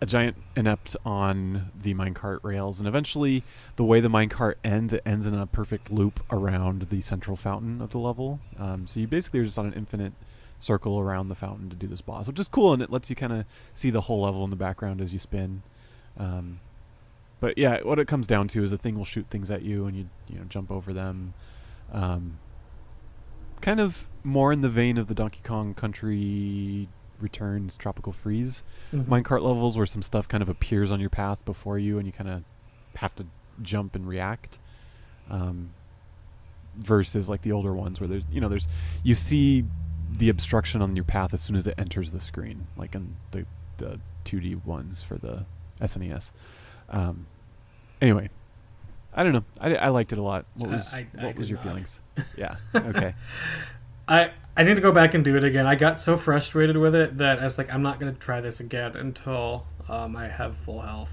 a giant Inept on the minecart rails, and eventually the way the minecart ends, it ends in a perfect loop around the central fountain of the level. So you basically are just on an infinite circle around the fountain to do this boss, which is cool, and it lets you kind of see the whole level in the background as you spin. But yeah, what it comes down to is the thing will shoot things at you, and you jump over them. Kind of more in the vein of the Donkey Kong Country Returns Tropical Freeze minecart levels, where some stuff kind of appears on your path before you, and you kind of have to jump and react. Versus like the older ones where there's you see the obstruction on your path as soon as it enters the screen, like in the 2D ones for the SNES. Anyway, I don't know. I liked it a lot. What was your feelings? Yeah. Okay. I need to go back and do it again. I got so frustrated with it that I was like, I'm not going to try this again until I have full health.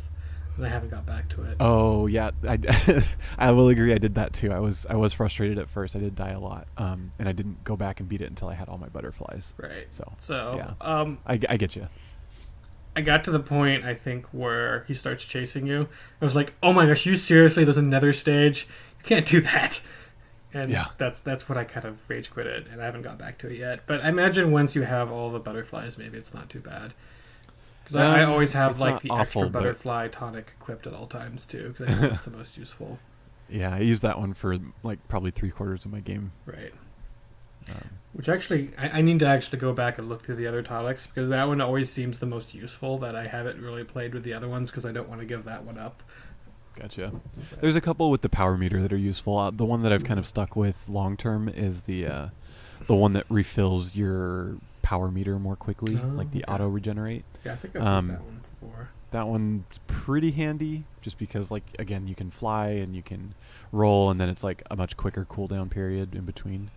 and I haven't got back to it. Oh yeah, I will agree. I did that too. I was frustrated at first. I did die a lot, and I didn't go back and beat it until I had all my butterflies. Right. So So, yeah, I get you. I got to the point, I think, where he starts chasing you. I was like, oh my gosh, you seriously? There's another stage? You can't do that. And Yeah. that's what I kind of rage quit it, and I haven't got back to it yet. But I imagine once you have all the butterflies, maybe it's not too bad. Because I always have it's like not the awful, extra but- butterfly tonic equipped at all times too, because I think that's the most useful. Yeah, I used that one for like probably 3/4 of my game. Right. Um, Which actually, I need to actually go back and look through the other tonics, because that one always seems the most useful. That I haven't really played with the other ones because I don't want to give that one up. Gotcha. There's a couple with the power meter that are useful. The one that I've kind of stuck with long term is the one that refills your power meter more quickly, like the okay. auto regenerate. Yeah, I think I've used that one before. That one's pretty handy, just because like again you can fly and you can roll, and then it's like a much quicker cooldown period in between.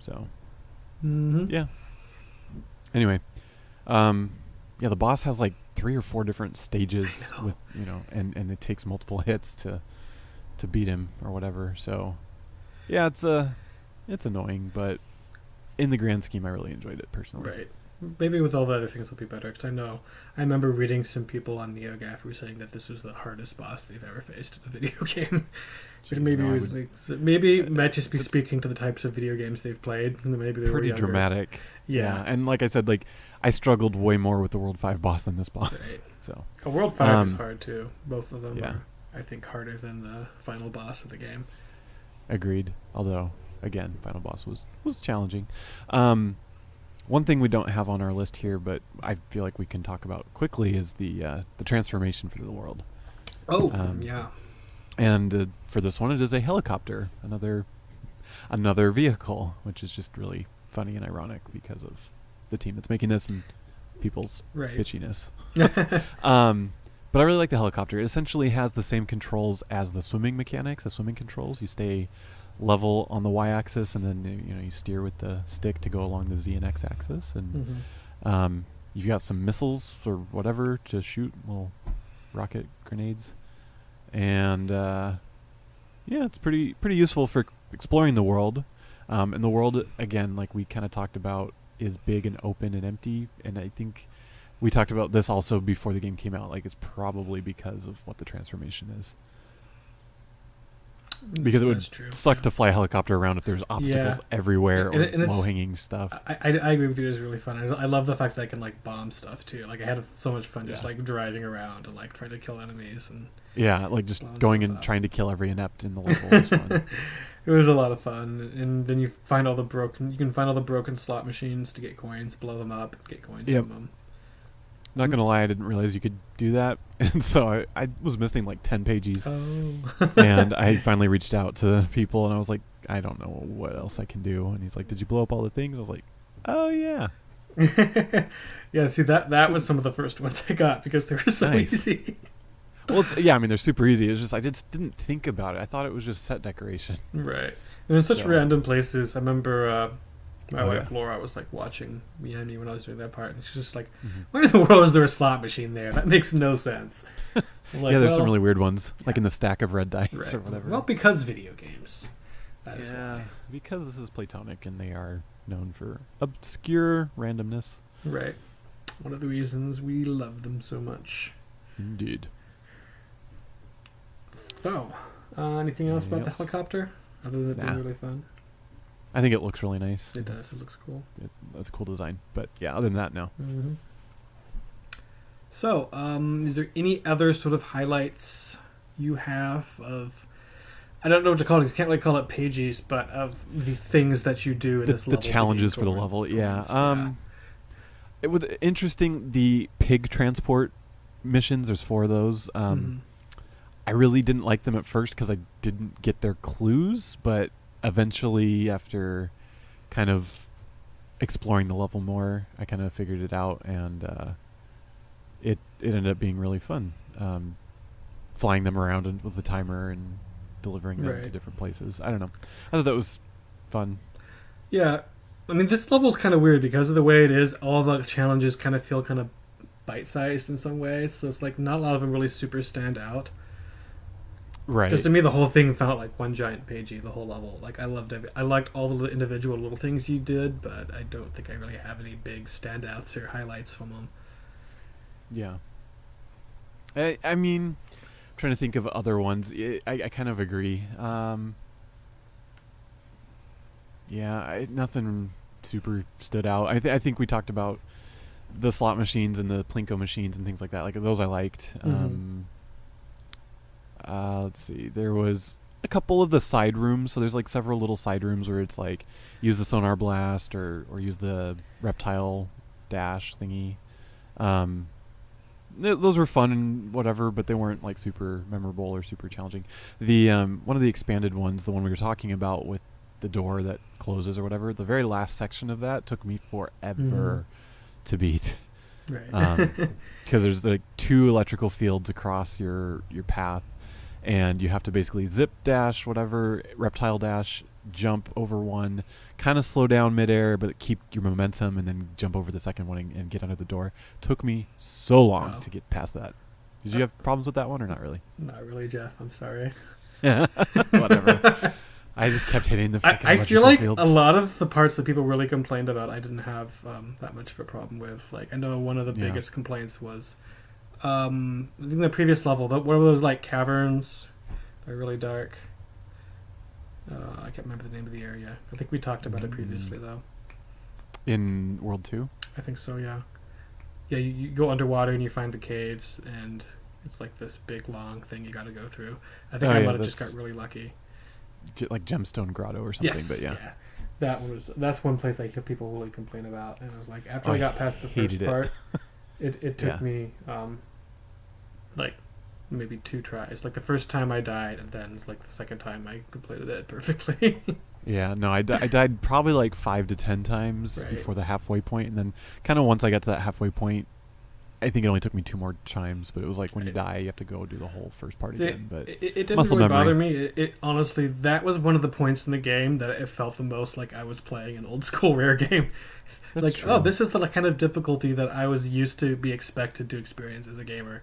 So Mm-hmm. yeah. Anyway, yeah, the boss has like 3 or 4 different stages with and it takes multiple hits to beat him or whatever. So yeah, it's annoying, but in the grand scheme, I really enjoyed it personally. Right. Maybe with all the other things, it'll be better. Because I remember reading some people on NeoGAF who were saying that this was the hardest boss they've ever faced in a video game. Which Jeez, maybe no, I was would- maybe it might just be It's speaking to the types of video games they've played. And maybe they were Pretty younger. dramatic. Yeah. And like I said, like I struggled way more with the World 5 boss than this boss. Right. So World 5 is hard too. Both of them yeah. are, I think, harder than the final boss of the game. agreed. Although again, final boss was challenging. One thing we don't have on our list here, but I feel like we can talk about quickly, is the transformation for the world. Oh, Um, yeah. And for this one, it is a helicopter, another vehicle, which is just really funny and ironic because of the team that's making this and people's Right. bitchiness. But I really like the helicopter. It essentially has the same controls as the swimming mechanics, the swimming controls. You stay level on the y-axis, and then you steer with the stick to go along the z and x-axis, and Mm-hmm. you've got some missiles or whatever to shoot, little rocket grenades, and yeah, it's pretty useful for exploring the world. And the world, again, like we kind of talked about, is big and open and empty, and I think we talked about this also before the game came out. Like, it's probably because of what the transformation is. Because it would That's true. suck to fly a helicopter around if there's obstacles everywhere or And it's- low-hanging stuff. I agree with you. It's really fun. I love the fact that I can like bomb stuff too. Like I had so much fun just Yeah. like driving around and like trying to kill enemies, and Yeah, like just Blowing going stuff and up. trying to kill every inept in the level was fun. it was a lot of fun. And then you can find all the broken slot machines to get coins, blow them up, get coins Yep. from them. Not gonna lie, I didn't realize you could do that, and so I was missing like 10 pages, Oh. and I finally reached out to people, and I was like, I don't know what else I can do, and he's like, did you blow up all the things? I was like, oh yeah. Yeah, see that was some of the first ones I got because they were so Nice. easy. Well, yeah, I mean, they're super easy. It's just I just didn't think about it. I thought it was just set decoration. Right. And in such So- random places. I remember my Oh, wife yeah. Laura was like watching me when I was doing that part, and she's just like, Mhm. "Why in the world is there a slot machine there? That makes no sense." I'm like, Yeah, there's well, some really weird ones, like yeah. in the stack of red dice right. or whatever. Well, because video games. That is yeah, why. because this is Platonic and they are known for obscure randomness. Right. One of the reasons we love them so much. Indeed. So, anything else Anything about else? the helicopter other than it Nah. being really fun? I think it looks really nice. It does. It looks cool. That's a cool design. But yeah, other than that, no. Mm-hmm. So, is there any other sort of highlights you have of? I don't know what to call it. You can't really call it pages, but of the things that you do in The this level. to challenges get for the going- level, yeah. points, It was interesting. The pig transport missions. There's 4 of those. Mhm. I really didn't like them at first because I didn't get their clues, but eventually, after kind of exploring the level more, I kind of figured it out, and it ended up being really fun. Flying them around with the timer and delivering them to Right. different places. I don't know. I thought that was fun. Yeah, I mean, this level's kind of weird because of the way it is. All the challenges kind of feel kind of bite-sized in some ways, so it's like not a lot of them really super stand out. Because Right. to me, the whole thing felt like one giant pagey, the whole level. Like I liked all the individual little things you did, but I don't think I really have any big standouts or highlights from them. Yeah. I mean, I'm trying to think of other ones. I kind of agree. Yeah, nothing super stood out. I think we talked about the slot machines and the plinko machines and things like that. Like those I liked. Mm-hmm. Let's see. There was a couple of the side rooms. So there's like several little side rooms where it's like use the sonar blast or use the reptile dash thingy. Um, those were fun and whatever, but they weren't like super memorable or super challenging. The one of the expanded ones, the one we were talking about with the door that closes or whatever, the very last section of that took me forever to beat. Right. Because there's like 2 electrical fields across your path, and you have to basically zip dash whatever, reptile dash, jump over one, kind of slow down midair but keep your momentum, and then jump over the second one and get under the door. Took me so long to get past that. Did you have problems with that one or not really? Not really, Jeff. I'm sorry. Whatever. I just kept hitting the freaking I feel like fields. a lot of the parts that people really complained about, I didn't have that much of a problem with. Like, I know one of the biggest complaints was, I think the previous level, one of those like caverns, they're really dark. I can't remember the name of the area. I think we talked about it previously, though. In World 2? I think so, yeah. Yeah, you go underwater and you find the caves, and it's like this big, long thing you got to go through. I think I might have just got really lucky. Like Gemstone Grotto or something, yes, but yeah. That's one place I hear people really complain about, and I was like, after I got past the first part, it took me like maybe 2 tries. Like the first time I died, and then like the second time I completed it perfectly. Yeah, no, I died probably like 5 to 10 times before the halfway point, and then kind of once I got to that halfway point, I think it only took me 2 more times, but it was like when you die, you have to go do the whole first part again. But it didn't really bother me. It honestly, that was one of the points in the game that it felt the most like I was playing an old school Rare game. That's like, true. oh, this is the kind of difficulty that I was used to be expected to experience as a gamer,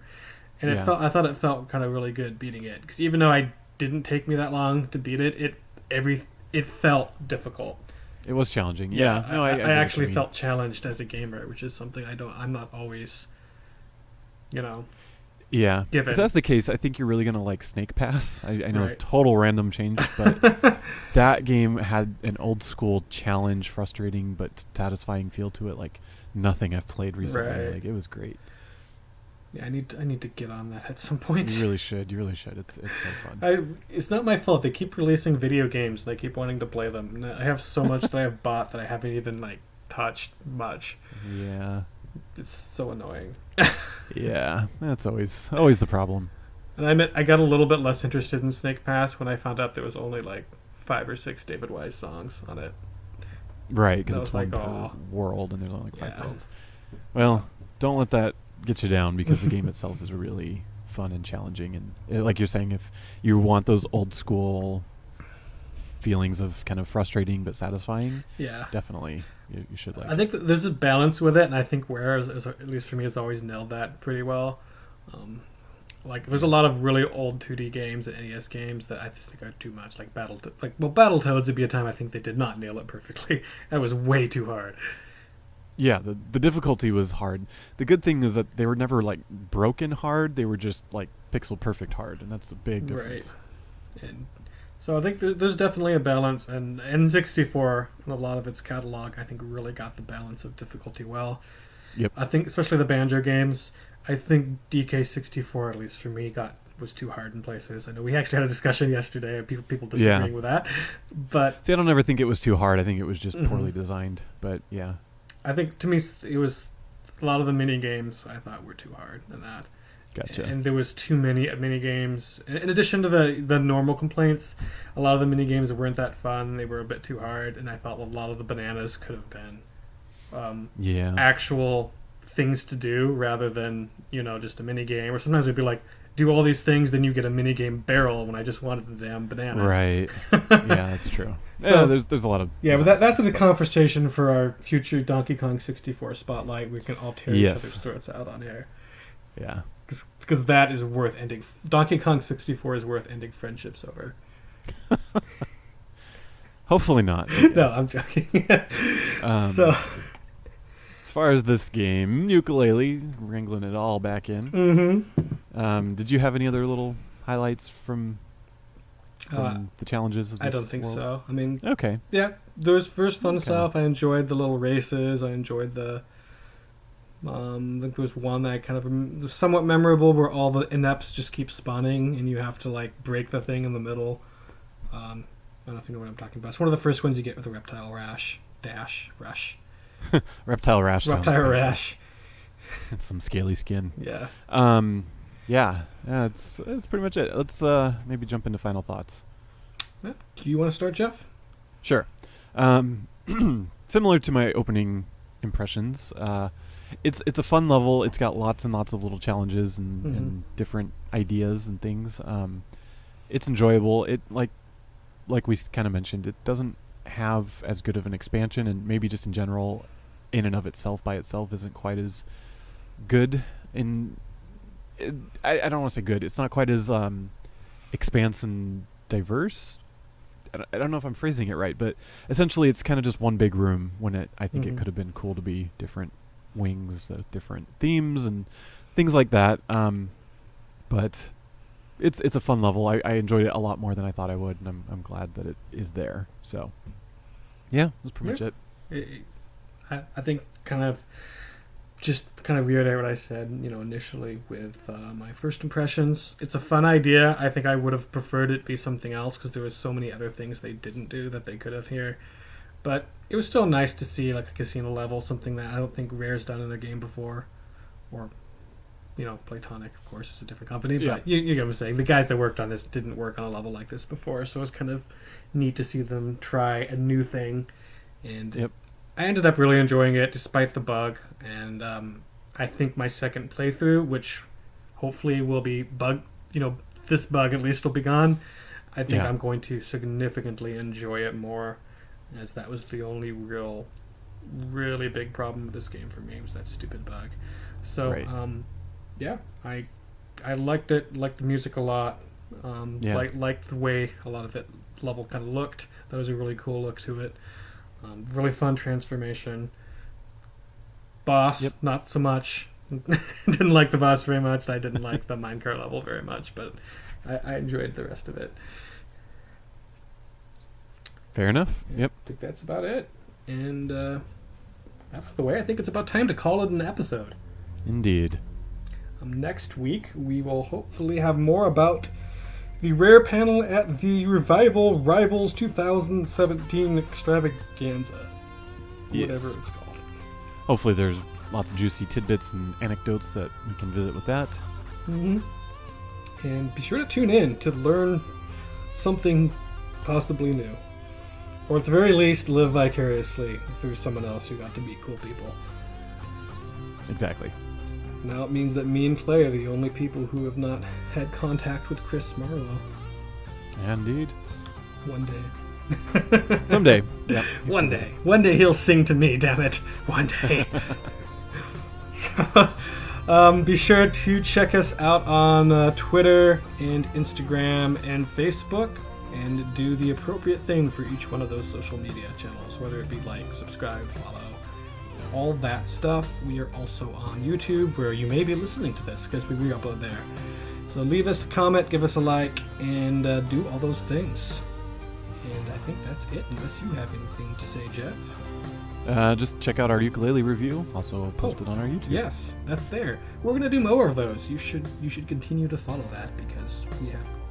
and I thought it felt kind of really good beating it, because even though I didn't take me that long to beat it, it felt difficult. It was challenging. Yeah. No, I actually felt challenged as a gamer, which is something I'm not always. Yeah. Given. If that's the case, I think you're really gonna like Snake Pass. I know it's a total random change, but that game had an old school challenge, frustrating but satisfying feel to it, like nothing I've played recently. Right. Like it was great. Yeah, I need to get on that at some point. You really should. It's so fun. It's not my fault. They keep releasing video games and I keep wanting to play them. And I have so much that I have bought that I haven't even like touched much. Yeah. It's so annoying. Yeah, that's always the problem. And I admit I got a little bit less interested in Snake Pass when I found out there was only like 5 or 6 David Wise songs on it. Right, because it's like, one per world, and there's only like 5 worlds. Well, Well, don't let that get you down, because the game itself is really fun and challenging. And like you're saying, if you want those old school feelings of kind of frustrating but satisfying, definitely you should like. I think that there's a balance with it, and I think Rare, at least for me, has always nailed that pretty well. Like there's a lot of really old 2D games and NES games that I just think are too much. Like Battletoads would be a time I think they did not nail it perfectly. That was way too hard. Yeah, the difficulty was hard. The good thing is that they were never like broken hard. They were just like pixel perfect hard, and that's the big difference. Right. And so I think there's definitely a balance, and N64 and a lot of its catalog, I think, really got the balance of difficulty well. Yep. I think especially the Banjo games. I think DK64, at least for me, was too hard in places. I know we actually had a discussion yesterday of people disagreeing with that, but see, I don't ever think it was too hard. I think it was just poorly designed. But yeah, I think to me it was a lot of the mini games I thought were too hard in that. Gotcha. And there was too many mini games. In addition to the normal complaints, a lot of the mini games weren't that fun. They were a bit too hard, and I felt a lot of the bananas could have been actual things to do rather than just a mini game. Or sometimes it'd be like, do all these things, then you get a minigame barrel when I just wanted the damn banana. Right. Yeah, that's true. So, yeah, there's a lot of... Yeah, but that's a conversation for our future Donkey Kong 64 spotlight. We can all tear each other's throats out on air. Yeah. Because that is worth ending. Donkey Kong 64 is worth ending friendships over. Hopefully not. No, I'm joking. So, as far as this game, Yooka-Laylee, wrangling it all back in. Mm-hmm. Did you have any other little highlights from the challenges of this I don't think world? so. I mean, okay. Yeah, there was fun stuff. I enjoyed the little races. I enjoyed the... I think there was one that kind of was somewhat memorable where all the inepts just keep spawning and you have to like break the thing in the middle. I don't know if you know what I'm talking about. It's one of the first ones you get with the reptile rush. Reptile rash. Reptile rash. It's some scaly skin. Yeah. Yeah. It's pretty much it. Let's maybe jump into final thoughts. Yeah. Do you want to start, Jeff? Sure. Similar to my opening impressions, it's a fun level. It's got lots and lots of little challenges and different ideas and things. It's enjoyable. It like we kind of mentioned, it doesn't have as good of an expansion, and maybe just in general, in and of itself by itself isn't quite as good. I don't want to say good. It's not quite as expansive and diverse. I don't know if I'm phrasing it right, but essentially it's kind of just one big room when I think it could have been cool to be different wings, different themes and things like that. But it's a fun level. I enjoyed it a lot more than I thought I would, and I'm glad that it is there. So yeah, that's pretty much it. I think kind of reiterate what I said, initially with my first impressions. It's a fun idea. I think I would have preferred it be something else because there was so many other things they didn't do that they could have here. But it was still nice to see like a casino level, something that I don't think Rare's done in their game before. Or, Playtonic, of course, is a different company. Yeah. But you get what I'm saying. The guys that worked on this didn't work on a level like this before, so it was kind of neat to see them try a new thing. And I ended up really enjoying it despite the bug. And I think my second playthrough, which hopefully will be this bug at least will be gone, I think I'm going to significantly enjoy it more, as that was the only really big problem with this game for me, was that stupid bug. So, I liked it, liked the music a lot, liked the way a lot of it level kind of looked. That was a really cool look to it. Really fun transformation. Boss, not so much. Didn't like the boss very much. I didn't like the minecart level very much, but I enjoyed the rest of it. Fair enough. Yep. I think that's about it. And out of the way, I think it's about time to call it an episode. Indeed. Next week, we will hopefully have more about the Rare panel at the Revival Rivals 2017 Extravaganza. Whatever it's called. Hopefully there's lots of juicy tidbits and anecdotes that we can visit with that. Mm-hmm. And be sure to tune in to learn something possibly new. Or at the very least, live vicariously through someone else who got to meet cool people. Exactly. Now it means that me and Clay are the only people who have not had contact with Chris Marlowe. Indeed. One day. Someday. Yep. One day. One day he'll sing to me, damn it. One day. So, be sure to check us out on Twitter and Instagram and Facebook, and do the appropriate thing for each one of those social media channels, whether it be like, subscribe, follow, all that stuff. We are also on YouTube, where you may be listening to this, because we re-upload there. So leave us a comment, give us a like, and do all those things. And I think that's it, unless you have anything to say, Jeff. Just check out our Yooka-Laylee review, also posted on our YouTube. Yes, that's there. We're gonna do more of those. You should continue to follow that, because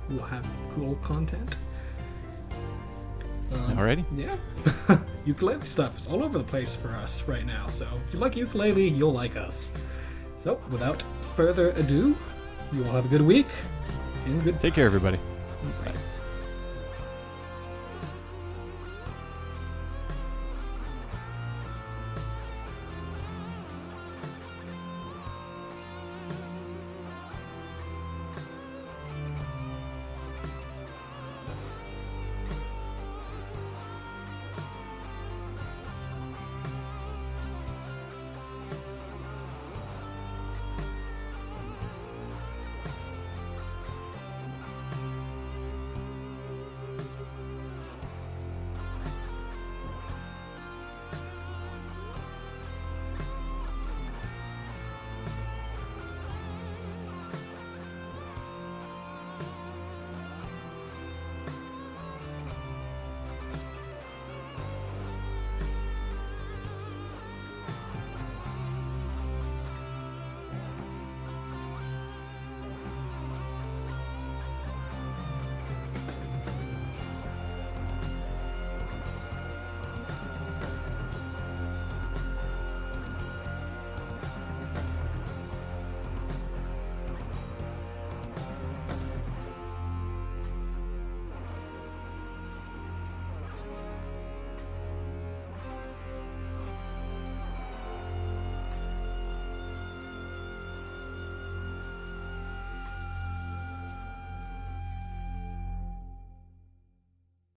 we'll have cool content. Alrighty. Yeah. Yooka-Laylee stuff is all over the place for us right now. So if you like Yooka-Laylee, you'll like us. So without further ado, you all have a good week and good. Take care, everybody.